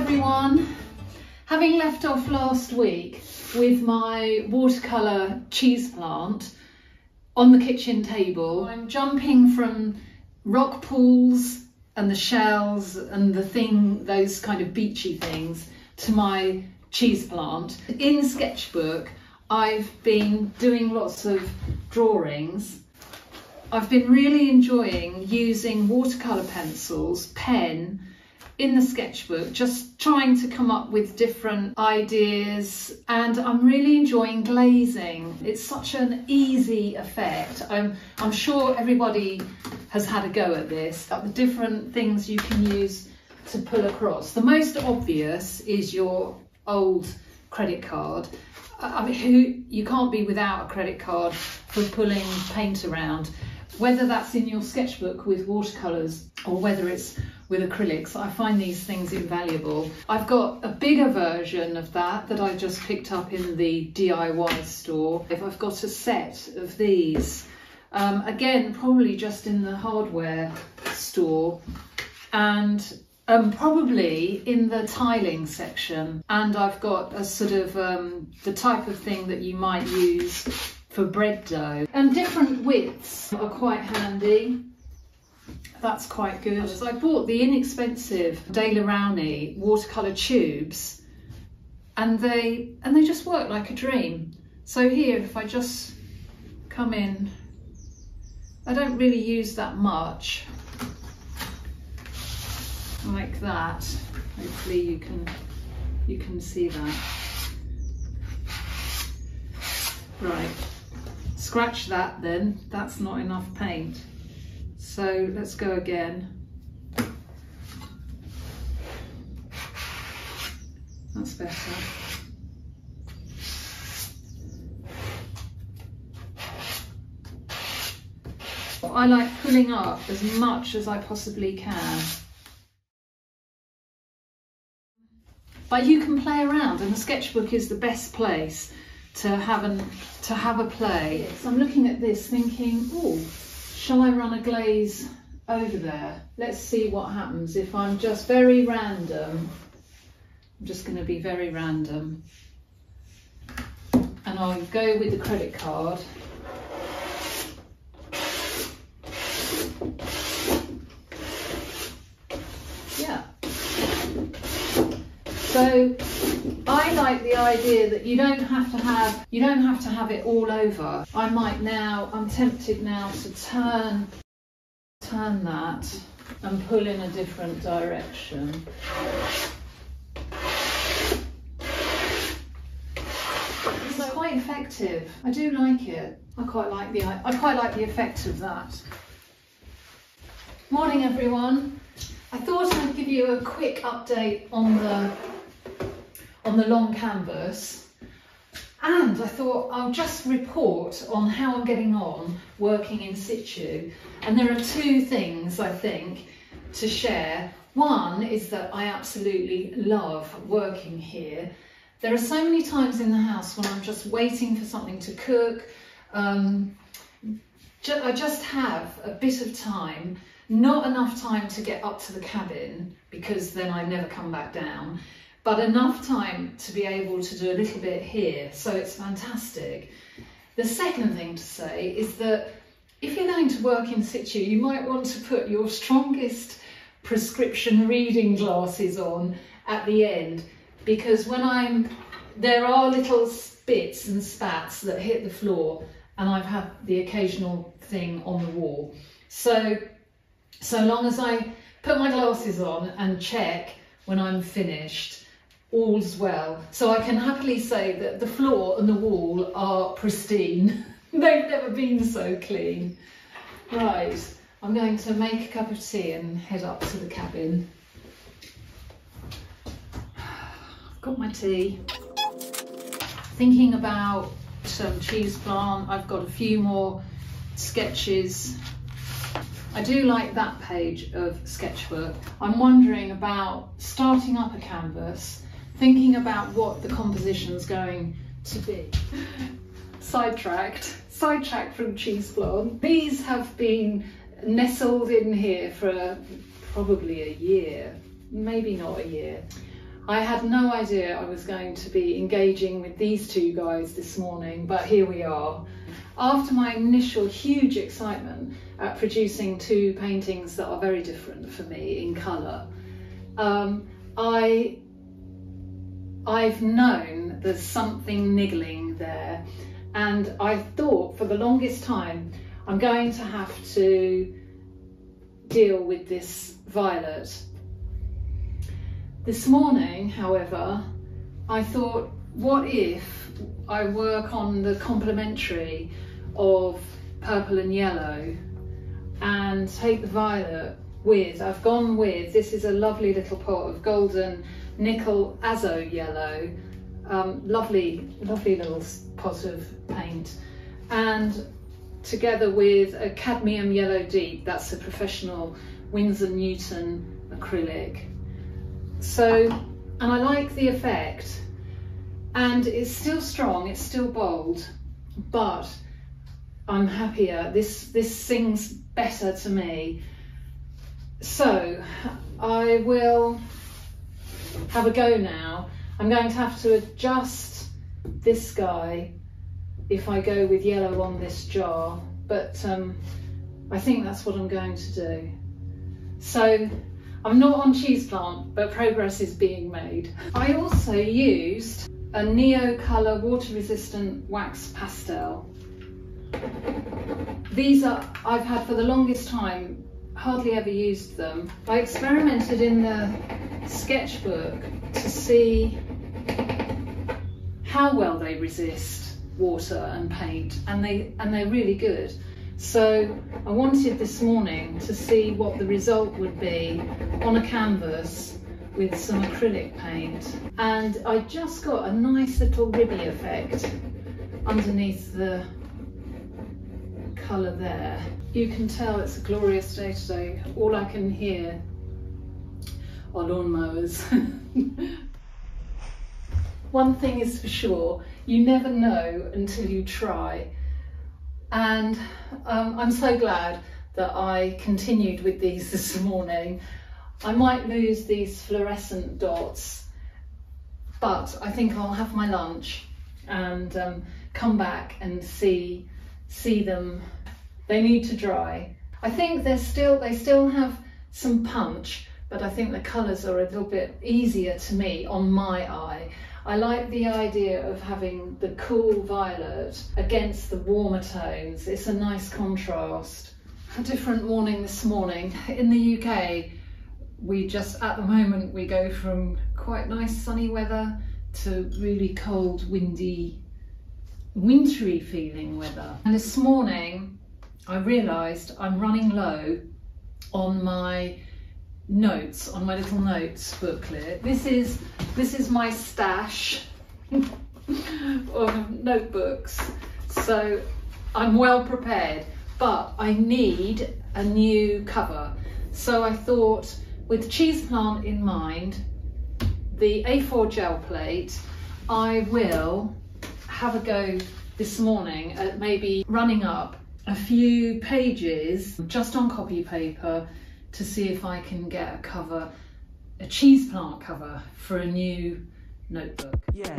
everyone. Having left off last week with my watercolour cheese plant on the kitchen table, I'm jumping from rock pools and the shells and those kind of beachy things to my cheese plant. In Sketchbook, I've been doing lots of drawings. I've been really enjoying using watercolour pencils, pen, in the sketchbook, just trying to come up with different ideas, and I'm really enjoying glazing. It's such an easy effect. I'm sure everybody has had a go at this, the different things you can use to pull across. The most obvious is your old credit card. I mean, you can't be without a credit card for pulling paint around, whether that's in your sketchbook with watercolours or whether it's with acrylics. I find these things invaluable. I've got a bigger version of that I just picked up in the DIY store. I've got a set of these, again, probably just in the hardware store, and probably in the tiling section. And I've got a sort of the type of thing that you might use for bread dough. And different widths are quite handy. That's quite good. So I bought the inexpensive Daler Rowney watercolour tubes, and they just work like a dream. So here, if I just come in, I don't really use that much, like that. Hopefully you can see that. Right, scratch that then. That's not enough paint. So let's go again. That's better. I like pulling up as much as I possibly can. But you can play around, and the sketchbook is the best place to have a play. So I'm looking at this thinking, oh, shall I run a glaze over there? Let's see what happens if I'm just very random. I'm just going to be very random. And I'll go with the credit card. Yeah. So I like the idea that you don't have to have it all over. I'm tempted now to turn that and pull in a different direction. It's quite effective. I do like it. I quite like the effect of that. Morning everyone. I thought I'd give you a quick update on the long canvas, and I thought I'll just report on how I'm getting on working in situ. And there are two things I think to share. One is that I absolutely love working here. There are so many times in the house when I'm just waiting for something to cook. I just have a bit of time, not enough time to get up to the cabin because then I never come back down, but enough time to be able to do a little bit here, so it's fantastic. The second thing to say is that if you're going to work in situ, you might want to put your strongest prescription reading glasses on at the end, because there are little spits and spats that hit the floor, and I've had the occasional thing on the wall. So long as I put my glasses on and check when I'm finished, all's well. So I can happily say that the floor and the wall are pristine. They've never been so clean. Right, I'm going to make a cup of tea and head up to the cabin. I've got my tea. Thinking about some cheese plant. I've got a few more sketches. I do like that page of Sketchbook. I'm wondering about starting up a canvas, thinking about what the composition's going to be. Sidetracked from cheese plant. These have been nestled in here for probably a year, maybe not a year. I had no idea I was going to be engaging with these two guys this morning, but here we are. After my initial huge excitement at producing two paintings that are very different for me in colour, I've known there's something niggling there, and I thought for the longest time I'm going to have to deal with this violet. This morning, however, I thought, what if I work on the complementary of purple and yellow and take the violet with, I've gone with, this is a lovely little pot of golden nickel azo yellow, lovely little pot of paint, and together with a cadmium yellow deep, that's a professional Winsor Newton acrylic. So, and I like the effect, and it's still strong, it's still bold, but I'm happier. This sings better to me. So I will have a go now. I'm going to have to adjust this guy if I go with yellow on this jar, but I think that's what I'm going to do. So I'm not on cheese plant, but progress is being made. I also used a Neo Colour water resistant wax pastel. These are, I've had for the longest time, hardly ever used them. I experimented in the sketchbook to see how well they resist water and paint, and they're really good. So I wanted this morning to see what the result would be on a canvas with some acrylic paint, and I just got a nice little ribby effect underneath the colour there. You can tell it's a glorious day today. All I can hear are lawnmowers. One thing is for sure, you never know until you try. And I'm so glad that I continued with these this morning. I might lose these fluorescent dots, but I think I'll have my lunch and come back and see them. They need to dry. I think they still have some punch, but I think the colours are a little bit easier to me on my eye. I like the idea of having the cool violet against the warmer tones. It's a nice contrast. A different morning this morning. In the UK, at the moment, we go from quite nice sunny weather to really cold, windy, wintry feeling weather. And this morning, I realised I'm running low on my notes, on my little notes booklet. This is my stash of notebooks, so I'm well prepared, but I need a new cover. So I thought, with cheese plant in mind, the A4 gel plate, I will have a go this morning at maybe running up a few pages just on copy paper to see if I can get a cover, a cheese plant cover for a new notebook. Yeah.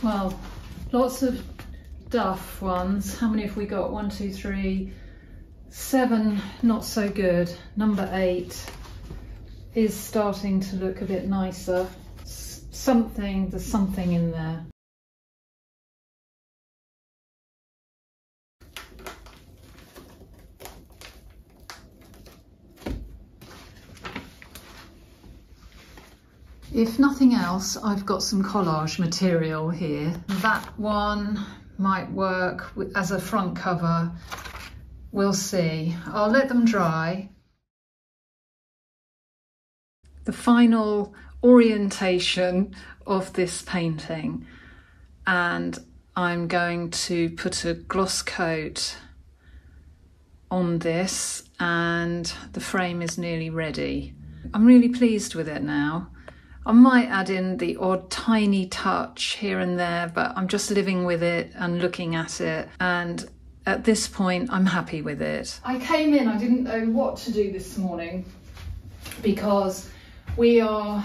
Well, lots of duff ones. How many have we got? 1, 2, 3, 7, not so good. Number 8 is starting to look a bit nicer. There's something in there. If nothing else, I've got some collage material here. That one might work as a front cover. We'll see. I'll let them dry. The final orientation of this painting, and I'm going to put a gloss coat on this, and the frame is nearly ready. I'm really pleased with it now. I might add in the odd tiny touch here and there, but I'm just living with it and looking at it, and at this point I'm happy with it. I came in, I didn't know what to do this morning because we are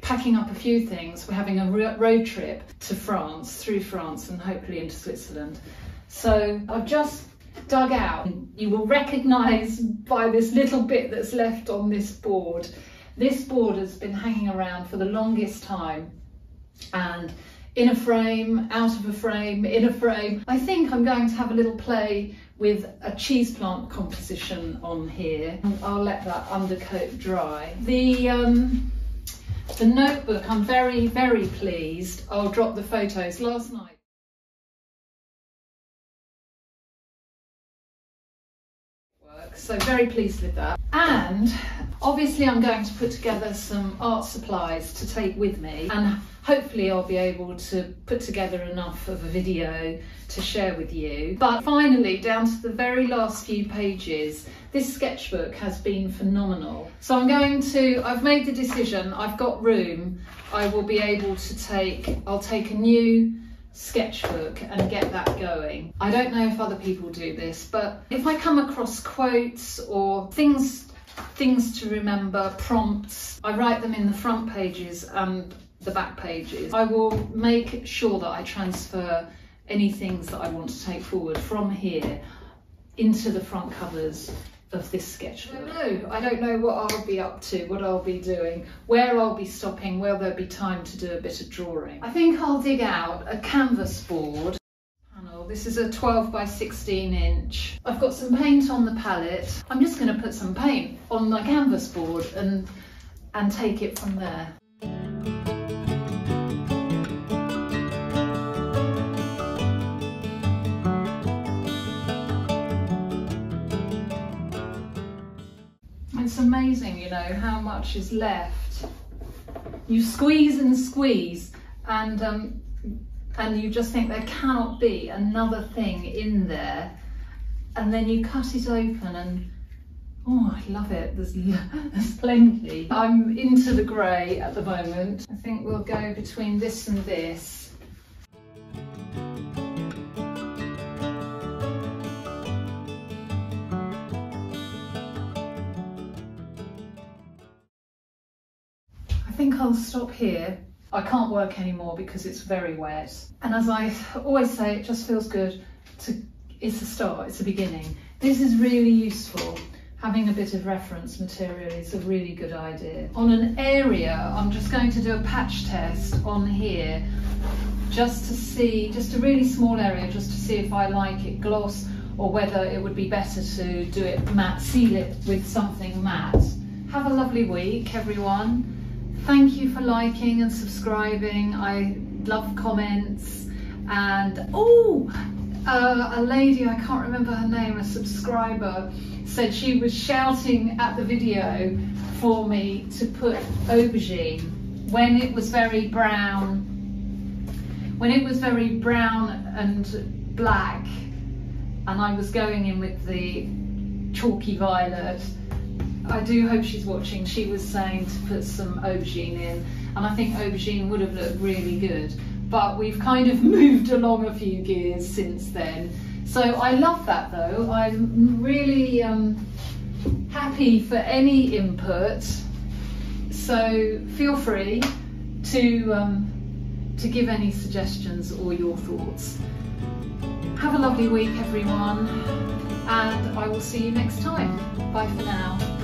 packing up a few things. We're having a road trip to France, through France and hopefully into Switzerland. So I've just dug out. You will recognise by this little bit that's left on this board. This board has been hanging around for the longest time, and in a frame, out of a frame, in a frame. I think I'm going to have a little play with a cheese plant composition on here. I'll let that undercoat dry. The notebook, I'm very, very pleased. I'll drop the photos last night. So very pleased with that. And obviously I'm going to put together some art supplies to take with me, and hopefully I'll be able to put together enough of a video to share with you. But finally, down to the very last few pages, this sketchbook has been phenomenal. So I've made the decision, I've got room, I will be able to I'll take a new sketchbook and get that going. I don't know if other people do this, but if I come across quotes or things to remember, prompts, I write them in the front pages and the back pages. I will make sure that I transfer any things that I want to take forward from here into the front covers of this sketchbook. I don't know what I'll be up to, what I'll be doing, where I'll be stopping, where there'll be time to do a bit of drawing. I think I'll dig out a canvas board panel. This is a 12 by 16 inch. I've got some paint on the palette. I'm just going to put some paint on my canvas board and take it from there. It's amazing, you know, how much is left. You squeeze and squeeze, and you just think there cannot be another thing in there, and then you cut it open and oh, I love it. There's plenty. I'm into the grey at the moment. I think we'll go between this and this. I think I'll stop here. I can't work anymore because it's very wet. And as I always say, it just feels good it's a start, it's a beginning. This is really useful. Having a bit of reference material is a really good idea. On an area, I'm just going to do a patch test on here, just to see, just a really small area, just to see if I like it gloss or whether it would be better to do it matte, seal it with something matte. Have a lovely week, everyone. Thank you for liking and subscribing. I love comments. And a lady, I can't remember her name, a subscriber, said she was shouting at the video for me to put aubergine when it was very brown, and black, and I was going in with the chalky violet. I do hope she's watching. She was saying to put some aubergine in, and I think aubergine would have looked really good, but we've kind of moved along a few gears since then. So I love that though. I'm really happy for any input, so feel free to to give any suggestions or your thoughts. Have a lovely week everyone, and I will see you next time. Bye for now.